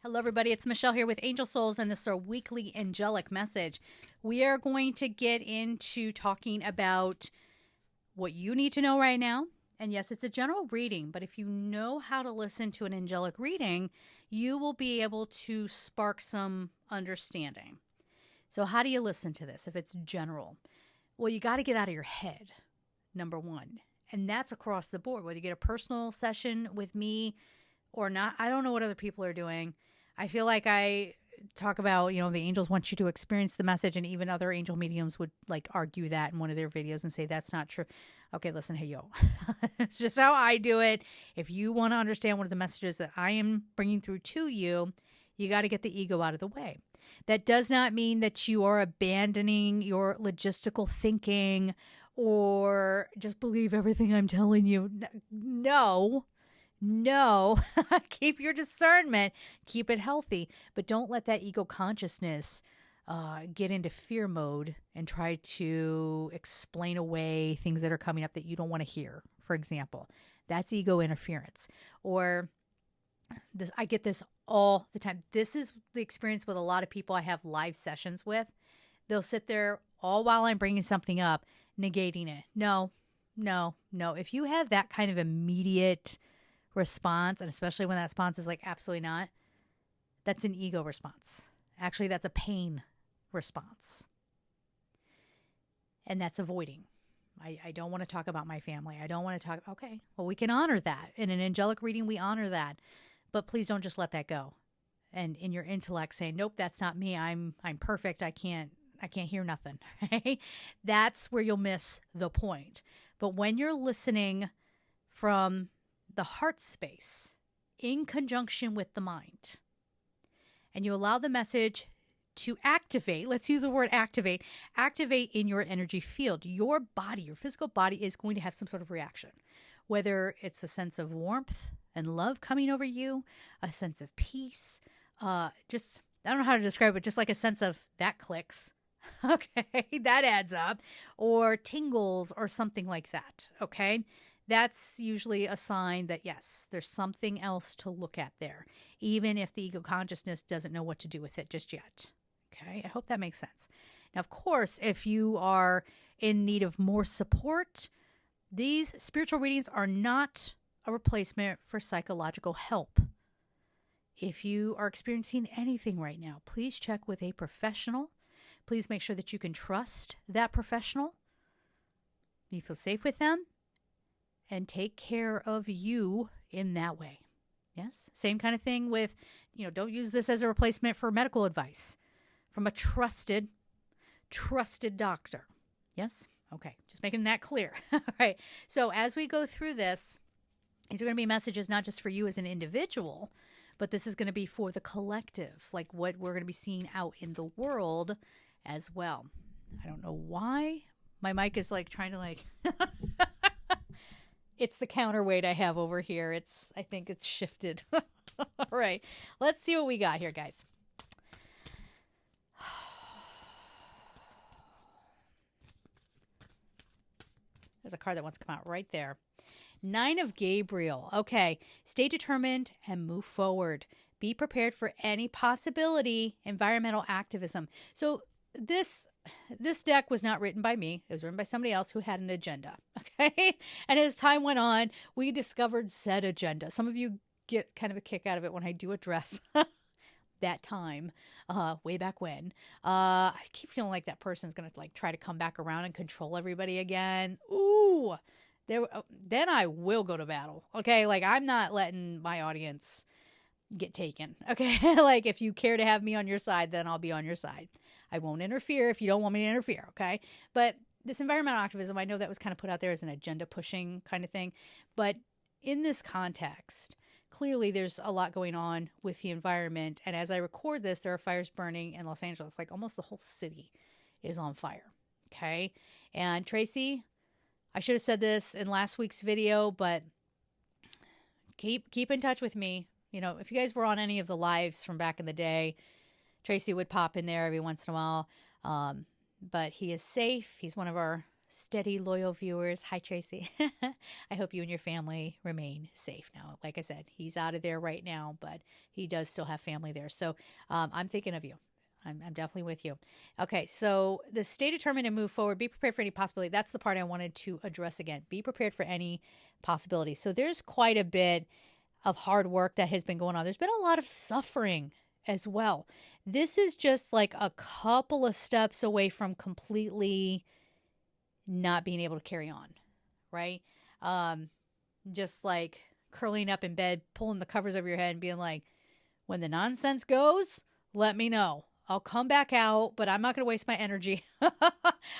Hello, everybody. It's Michelle here with Angel Souls, and this is our weekly angelic message. We are going to get into talking about what you need to know right now. And yes, it's a general reading, but if you know how to listen to an angelic reading, you will be able to spark some understanding. So how do you listen to this if it's general? Well, you got to get out of your head, number one. And that's across the board, whether you get a personal session with me or not. I don't know what other people are doing. I feel like I talk about, the angels want you to experience the message, and even other angel mediums would argue that in one of their videos and say that's not true. Okay, listen, hey, yo, it's just how I do it. If you want to understand one of the messages that I am bringing through to you, you got to get the ego out of the way. That does not mean that you are abandoning your logistical thinking or just believe everything I'm telling you. No, keep your discernment, keep it healthy, but don't let that ego consciousness get into fear mode and try to explain away things that are coming up that you don't want to hear. For example, that's ego interference. Or this, I get this all the time. This is the experience with a lot of people I have live sessions with. They'll sit there all while I'm bringing something up, negating it. No. If you have that kind of immediate response, and especially when that response is absolutely not, that's an ego response. Actually, that's a pain response. And that's avoiding. I don't want to talk about my family. I don't want to talk. Okay, well, we can honor that. In an angelic reading, we honor that. But please don't just let that go. And in your intellect saying, nope, that's not me. I'm perfect. I can't hear nothing. Right? That's where you'll miss the point. But when you're listening from the heart space in conjunction with the mind, and you allow the message to activate, let's use the word activate in your energy field, your body, your physical body is going to have some sort of reaction, whether it's a sense of warmth and love coming over you, a sense of peace, I don't know how to describe it, just like a sense of that clicks. Okay, that adds up, or tingles or something like that. Okay. That's usually a sign that, yes, there's something else to look at there, even if the ego consciousness doesn't know what to do with it just yet. Okay, I hope that makes sense. Now, of course, if you are in need of more support, these spiritual readings are not a replacement for psychological help. If you are experiencing anything right now, please check with a professional. Please make sure that you can trust that professional. You feel safe with them. And take care of you in that way. Yes? Same kind of thing with, don't use this as a replacement for medical advice from a trusted doctor. Yes? Okay. Just making that clear. All right. So as we go through this, these are going to be messages not just for you as an individual, but this is going to be for the collective, like what we're going to be seeing out in the world as well. I don't know why my mic is trying to It's the counterweight I have over here. I think it's shifted. All right. Let's see what we got here, guys. There's a card that wants to come out right there. 9 of Gabriel. Okay. Stay determined and move forward. Be prepared for any possibility. Environmental activism. So this deck was not written by me. It was written by somebody else who had an agenda. Okay. And as time went on, we discovered said agenda. Some of you get kind of a kick out of it when I do address that time, way back when. I keep feeling like that person's going to try to come back around and control everybody again. Ooh, then I will go to battle. Okay. I'm not letting my audience get taken. Okay. If you care to have me on your side, then I'll be on your side. I won't interfere if you don't want me to interfere. Okay. But this environmental activism, I know that was kind of put out there as an agenda pushing kind of thing. But in this context, clearly there's a lot going on with the environment. And as I record this, there are fires burning in Los Angeles. Almost the whole city is on fire. Okay. And Tracy, I should have said this in last week's video, but keep in touch with me. If you guys were on any of the lives from back in the day, Tracy would pop in there every once in a while. But he is safe. He's one of our steady, loyal viewers. Hi, Tracy. I hope you and your family remain safe now. Like I said, he's out of there right now, but he does still have family there. So I'm thinking of you. I'm definitely with you. Okay, so the stay determined and move forward. Be prepared for any possibility. That's the part I wanted to address again. Be prepared for any possibility. So there's quite a bit of hard work that has been going on. There's been a lot of suffering as well. This is just like a couple of steps away from completely not being able to carry on, right? Just like curling up in bed, pulling the covers over your head and being like, when the nonsense goes, let me know. I'll come back out, but I'm not going to waste my energy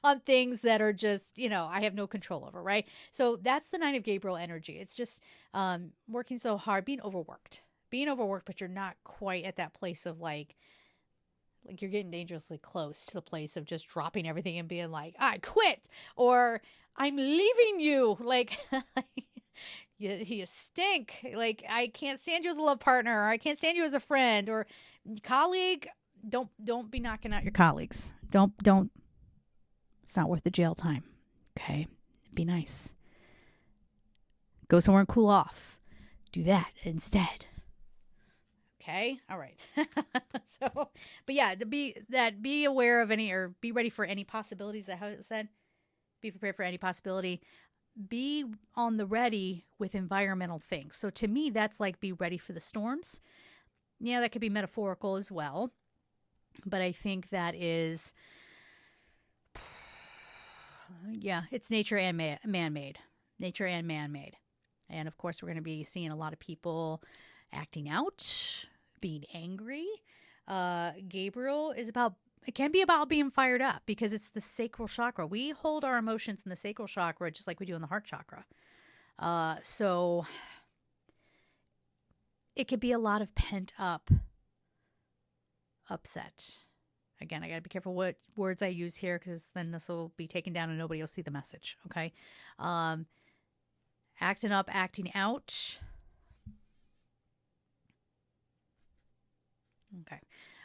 on things that are just, I have no control over, right? So that's the Nine of Gabriel energy. It's just working so hard, being overworked, but you're not quite at that place of like you're getting dangerously close to the place of just dropping everything and being like, I quit, or I'm leaving you. Like, you stink. Like, I can't stand you as a love partner, or I can't stand you as a friend or colleague. Don't be knocking out your colleagues. Don't. It's not worth the jail time. Okay. Be nice. Go somewhere and cool off. Do that instead. Okay. All right. So, but yeah, be aware of any, or be ready for any possibilities. Is that how it said? Be prepared for any possibility. Be on the ready with environmental things. So to me, that's like be ready for the storms. Yeah, that could be metaphorical as well. But I think that is, it's nature and man-made. Nature and man-made. And of course, we're going to be seeing a lot of people acting out, being angry. Gabriel it can be about being fired up because it's the sacral chakra. We hold our emotions in the sacral chakra just like we do in the heart chakra. So it could be a lot of pent up upset. Again, I got to be careful what words I use here because then this will be taken down and nobody will see the message. Okay. Acting up, acting out. Okay.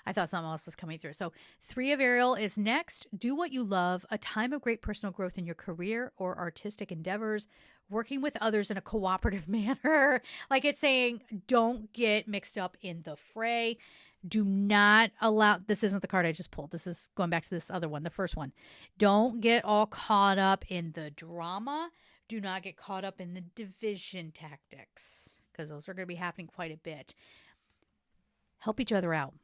I thought something else was coming through. So 3 of Ariel is next. Do what you love. A time of great personal growth in your career or artistic endeavors. Working with others in a cooperative manner. Like it's saying, don't get mixed up in the fray. Do not allow, this isn't the card I just pulled. This is going back to this other one, the first one. Don't get all caught up in the drama. Do not get caught up in the division tactics because those are going to be happening quite a bit. Help each other out.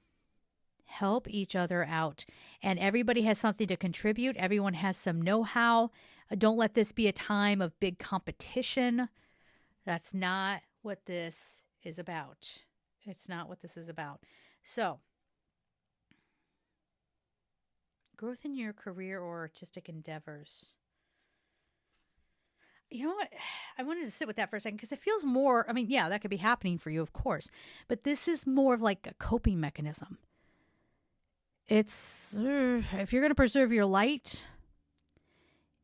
Help each other out. And everybody has something to contribute. Everyone has some know-how. Don't let this be a time of big competition. That's not what this is about. It's not what this is about. So, growth in your career or artistic endeavors. You know what? I wanted to sit with that for a second because it feels more, that could be happening for you, of course. But this is more of like a coping mechanism. It's, if you're going to preserve your light,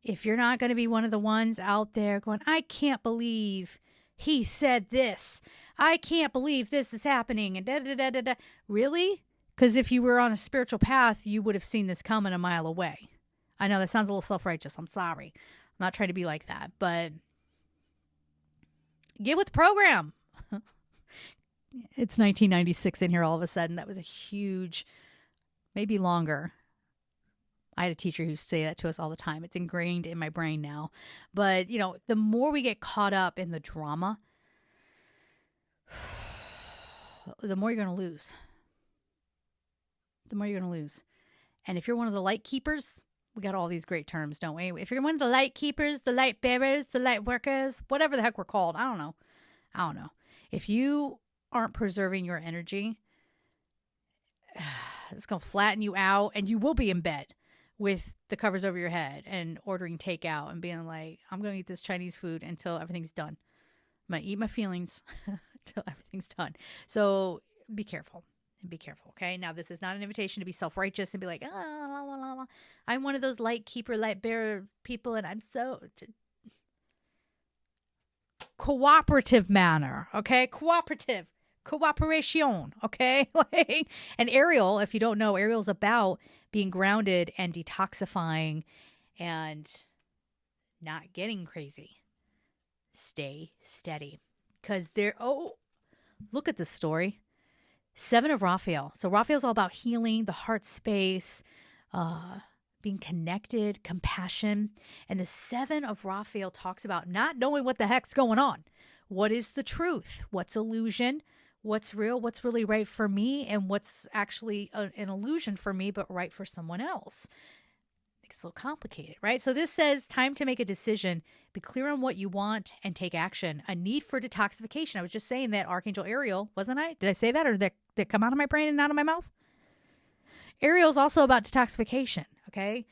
if you're not going to be one of the ones out there going, I can't believe he said this. I can't believe this is happening. And da-da-da-da-da. Really? Because if you were on a spiritual path, you would have seen this coming a mile away. I know that sounds a little self-righteous. I'm sorry. I'm not trying to be like that. But get with the program. It's 1996 in here all of a sudden. That was a huge, maybe longer. I had a teacher who used to say that to us all the time. It's ingrained in my brain now. But, the more we get caught up in the drama, the more you're going to lose. The more you're going to lose. And if you're one of the light keepers, we got all these great terms, don't we? If you're one of the light keepers, the light bearers, the light workers, whatever the heck we're called, I don't know. If you aren't preserving your energy, it's going to flatten you out and you will be in bed with the covers over your head and ordering takeout and being like, I'm going to eat this Chinese food until everything's done. I'm going to eat my feelings until everything's done. So be careful. Be careful, okay? Now, this is not an invitation to be self-righteous and be like, I'm one of those light keeper, light bearer people, and I'm so cooperative manner, okay? Cooperation, okay? And Ariel, if you don't know, Ariel's about being grounded and detoxifying and not getting crazy. Stay steady. Because look at this story. 7 of Raphael. So Raphael's all about healing, the heart space, being connected, compassion. And the 7 of Raphael talks about not knowing what the heck's going on. What is the truth? What's illusion? What's real? What's really right for me? And what's actually an illusion for me, but right for someone else? It's a little complicated, right? So this says time to make a decision, be clear on what you want, and take action. A need for detoxification. I was just saying that Archangel Ariel, wasn't I? Did I say that, or did it come out of my brain and out of my mouth? Ariel's also about detoxification, okay?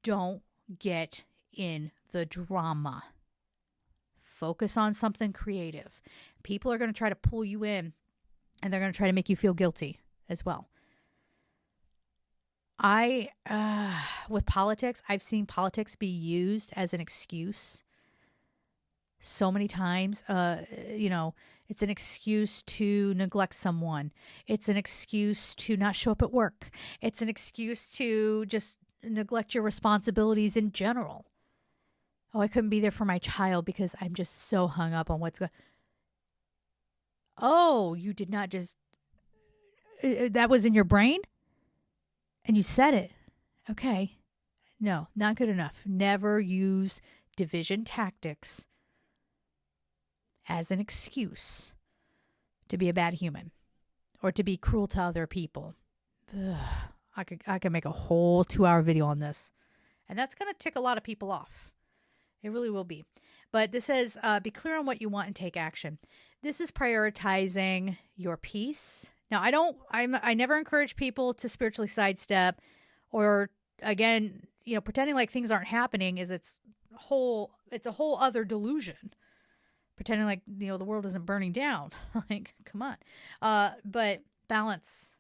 Don't get in the drama. Focus on something creative. People are going to try to pull you in, and they're going to try to make you feel guilty as well. With politics, I've seen politics be used as an excuse so many times. It's an excuse to neglect someone. It's an excuse to not show up at work. It's an excuse to just neglect your responsibilities in general. Oh, I couldn't be there for my child because I'm just so hung up on what's going on. Oh, you did not just, that was in your brain? And you said it. Okay. No, not good enough. Never use division tactics as an excuse to be a bad human or to be cruel to other people. Ugh, I could make a whole 2-hour video on this. And that's going to tick a lot of people off. It really will be. But this says, be clear on what you want and take action. This is prioritizing your peace. Now, I never encourage people to spiritually sidestep or, again, pretending like things aren't happening it's a whole other delusion. Pretending like, the world isn't burning down. Like, come on. But balance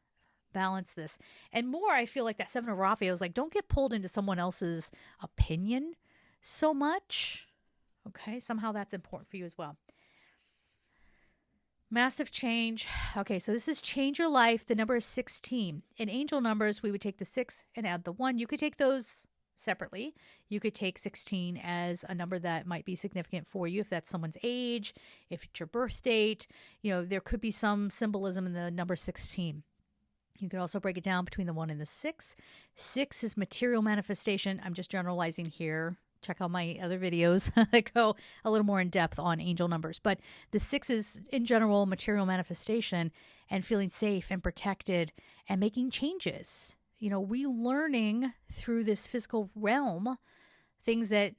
this. And more, I feel like that 7 of Raphael is like, don't get pulled into someone else's opinion so much. Okay. Somehow that's important for you as well. Massive change. Okay, so this is change your life. The number is 16. In angel numbers, we would take the 6 and add the 1. You could take those separately. You could take 16 as a number that might be significant for you if that's someone's age, if it's your birth date. There could be some symbolism in the number 16. You could also break it down between the 1 and the 6. 6 is material manifestation. I'm just generalizing here. Check out my other videos that go a little more in depth on angel numbers. But the 6 is, in general, material manifestation and feeling safe and protected and making changes. Relearning through this physical realm things that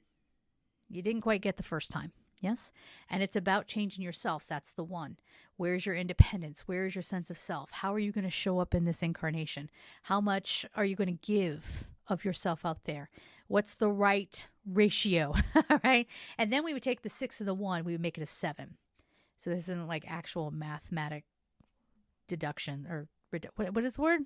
you didn't quite get the first time. Yes? And it's about changing yourself. That's the 1. Where's your independence? Where is your sense of self? How are you going to show up in this incarnation? How much are you going to give of yourself out there? What's the right ratio? Right? And then we would take the 6 and the 1, we would make it a 7. So this isn't like actual mathematic deduction or what is the word?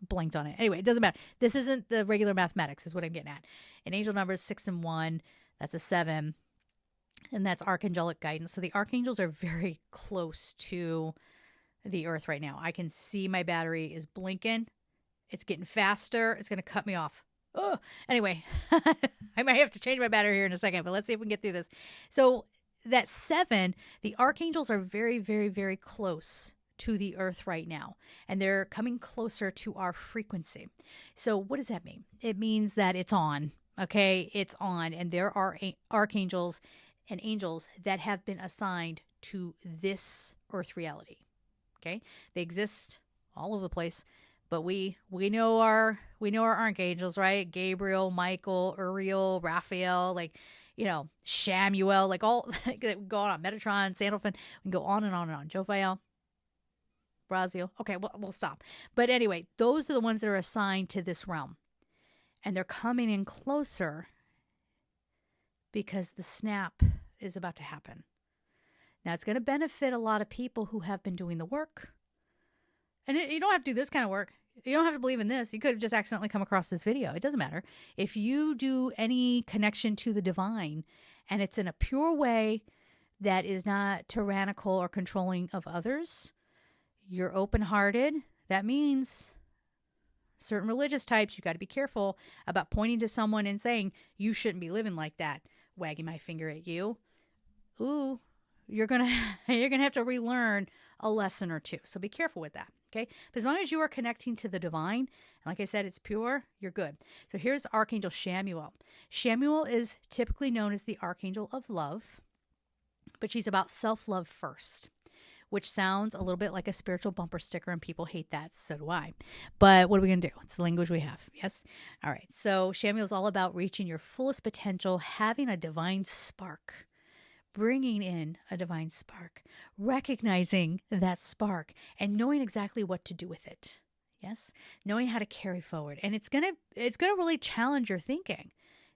Blanked on it. Anyway, it doesn't matter. This isn't the regular mathematics is what I'm getting at. In angel numbers, 6 and 1, that's a 7. And that's archangelic guidance. So the archangels are very close to the earth right now. I can see my battery is blinking. It's getting faster. It's going to cut me off. Oh, anyway, I might have to change my battery here in a second, but let's see if we can get through this. So that 7, the archangels are very, very, very close to the earth right now, and they're coming closer to our frequency. So what does that mean? It means that it's on. Okay, it's on, and there are archangels and angels that have been assigned to this earth reality. Okay, they exist all over the place. But we know our archangels, right? Gabriel, Michael, Ariel, Raphael, Shamuel, all go on Metatron, Sandalphon. We can go on and on and on. Jophiel, Braziel. Okay, we'll stop. But anyway, those are the ones that are assigned to this realm, and they're coming in closer because the snap is about to happen. Now it's going to benefit a lot of people who have been doing the work. And you don't have to do this kind of work. You don't have to believe in this. You could have just accidentally come across this video. It doesn't matter. If you do any connection to the divine and it's in a pure way that is not tyrannical or controlling of others, you're open-hearted. That means certain religious types, you got to be careful about pointing to someone and saying, you shouldn't be living like that, wagging my finger at you. Ooh, you're going to have to relearn a lesson or two. So be careful with that. Okay. But as long as you are connecting to the divine, and like I said, it's pure, you're good. So here's Archangel Shamuel. Shamuel is typically known as the Archangel of Love, but she's about self-love first, which sounds a little bit like a spiritual bumper sticker, and people hate that. So do I. But what are we going to do? It's the language we have. Yes. All right. So Shamuel is all about reaching your fullest potential, having a divine spark, bringing in a divine spark, recognizing that spark, and knowing exactly what to do with it. Yes. Knowing how to carry forward. And it's going to really challenge your thinking,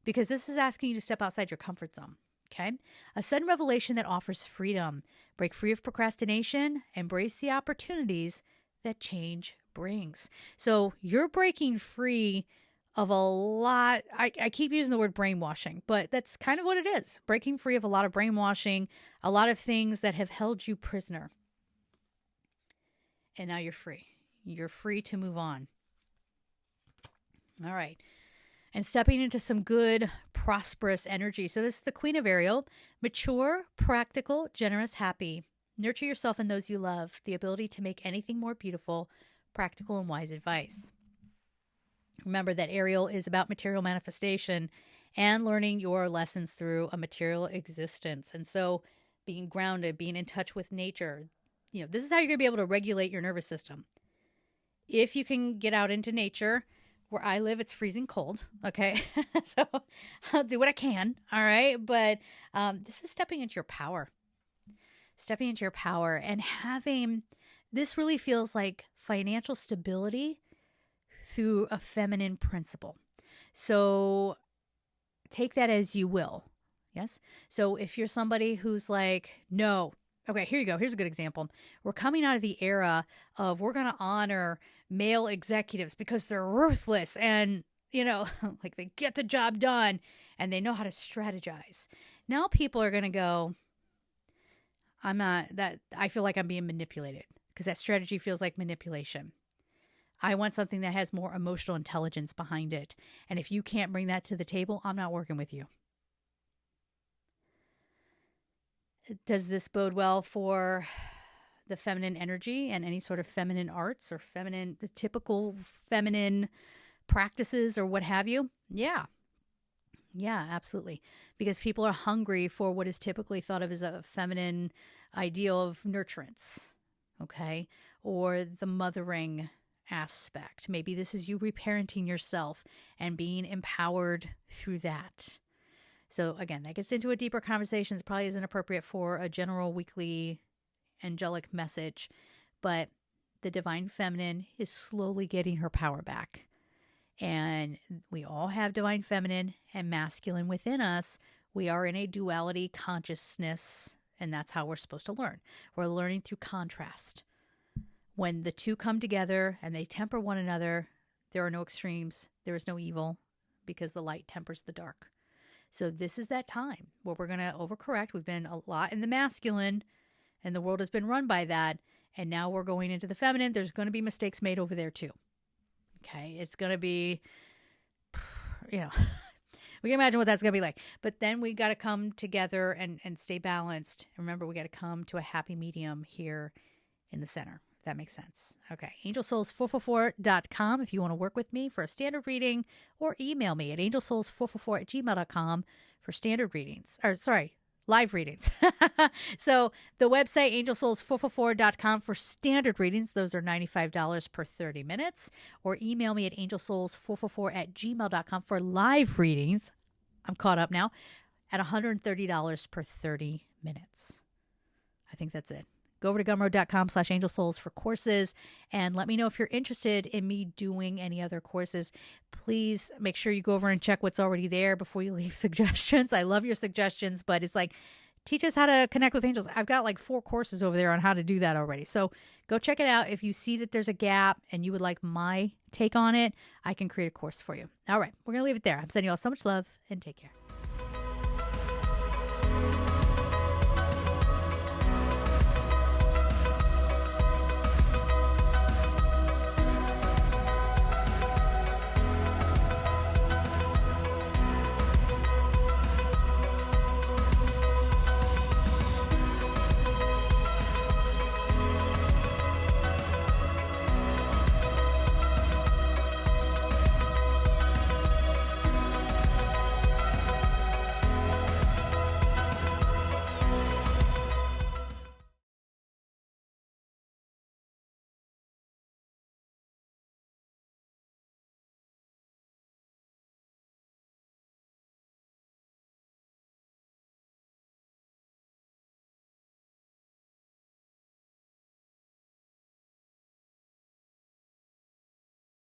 because this is asking you to step outside your comfort zone. Okay. A sudden revelation that offers freedom. Break free of procrastination. Embrace the opportunities that change brings. So you're breaking free of a lot. I keep using the word brainwashing, but that's kind of what it is. Breaking free of a lot of brainwashing, a lot of things that have held you prisoner. And now you're free. You're free to move on. All right. And stepping into some good, prosperous energy. So this is the Queen of Ariel. Mature, practical, generous, happy. Nurture yourself and those you love. The ability to make anything more beautiful, practical, and wise advice. Remember that Ariel is about material manifestation and learning your lessons through a material existence. And so being grounded, being in touch with nature, this is how you're going to be able to regulate your nervous system. If you can get out into nature. Where I live, it's freezing cold. Okay. So I'll do what I can. All right. But this is stepping into your power. Stepping into your power and having, this really feels like financial stability through a feminine principle. So take that as you will. Yes. So if you're somebody who's like, no, okay, here you go. Here's a good example. We're coming out of the era of we're going to honor male executives because they're ruthless and, like they get the job done and they know how to strategize. Now people are going to go, I feel like I'm being manipulated because that strategy feels like manipulation. I want something that has more emotional intelligence behind it. And if you can't bring that to the table, I'm not working with you. Does this bode well for the feminine energy and any sort of feminine arts or the typical feminine practices or what have you? Yeah. Yeah, absolutely. Because people are hungry for what is typically thought of as a feminine ideal of nurturance. Okay. Or the mothering aspect. Maybe this is you reparenting yourself and being empowered through that. So again, that gets into a deeper conversation. It probably isn't appropriate for a general weekly angelic message, but the divine feminine is slowly getting her power back. And we all have divine feminine and masculine within us. We are in a duality consciousness, and that's how we're supposed to learn. We're learning through contrast. When the two come together and they temper one another, there are no extremes. There is no evil because the light tempers the dark. So this is that time where we're going to overcorrect. We've been a lot in the masculine and the world has been run by that. And now we're going into the feminine. There's going to be mistakes made over there too. Okay. It's going to be, we can imagine what that's going to be like. But then we got to come together and stay balanced. Remember, we got to come to a happy medium here in the center. If that makes sense. Okay. angelsouls444.com if you want to work with me for a standard reading, or email me at angelsouls444@gmail.com for standard readings. Live readings. So the website, angelsouls444.com for standard readings. Those are $95 per 30 minutes. Or email me at angelsouls444@gmail.com for live readings. I'm caught up now at $130 per 30 minutes. I think that's it. Go over to gumroad.com/angelsouls for courses and let me know if you're interested in me doing any other courses. Please make sure you go over and check what's already there before you leave suggestions. I love your suggestions, but it's like, teach us how to connect with angels. I've got like 4 courses over there on how to do that already. So go check it out. If you see that there's a gap and you would like my take on it, I can create a course for you. All right, we're going to leave it there. I'm sending you all so much love and take care.